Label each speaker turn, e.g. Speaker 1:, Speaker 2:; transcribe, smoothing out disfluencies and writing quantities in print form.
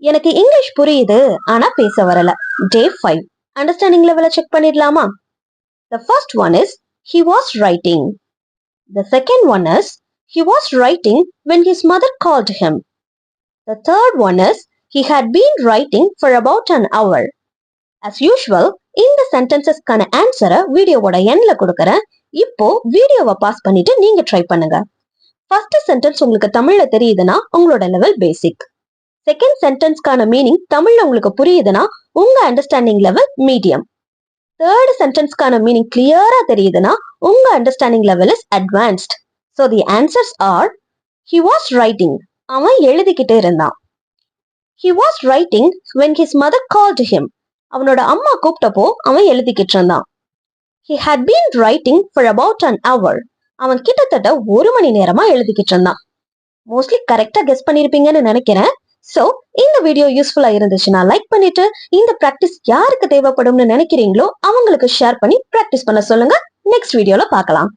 Speaker 1: எனக்கு இங்கிலீஷ் புரியுது ஆனா பேச வரல. Day 5. Understanding level செக் பண்ணிடலாமா? The first one is he was writing. The second one is he was writing when his mother called him. The third one is he had been writing for about an hour. As usual, இந்த சென்டென்சஸ்க்கான ஆன்சரை வீடியோவோட எண்ட்ல கொடுக்கறேன். இப்போ வீடியோவை pass பண்ணிட்டு நீங்க try பண்ணுங்க. ஃபர்ஸ்ட் சென்டென்ஸ் உங்களுக்கு தமிழ்ல தெரியுதுன்னா உங்களோட லெவல் பேசிக். செகண்ட் சென்டென்ஸ்க்கான மீனிங் தமிழ்ல உங்களுக்கு புரியுதுன்னா உங்க அண்டர்ஸ்டாண்டிங் லெவல் மீடியம். தேர்ட் சென்டென்ஸ்க்கான மீனிங் கிளியரா தெரியுதுன்னா உங்க understanding level is advanced. So the answers are he was writing. அவன் எழுதிக்கிட்டே இருந்தான். He was writing when his mother called him. அவனோட அம்மா கூப்பிட்டப்போ அவன் எழுதிக்கிட்டு இருந்தான். He had been writing for about an hour. அவன் கிட்டத்தட்ட 1 மணி நேரமா எழுதிக்கிட்டு இருந்தான். மோஸ்ட்லி கரெக்டா கெஸ் பண்ணிருப்பீங்கன்னு நினைக்கிறேன். சோ இந்த வீடியோ யூஸ்ஃபுல்லா இருந்துச்சுன்னா லைக் பண்ணிட்டு இந்த பிராக்டிஸ் யாருக்கு தேவைப்படும்னு நினைக்கிறீங்களோ அவங்களுக்கு ஷேர் பண்ணி பிராக்டிஸ் பண்ண சொல்லுங்க. நெக்ஸ்ட் வீடியோல பார்க்கலாம்.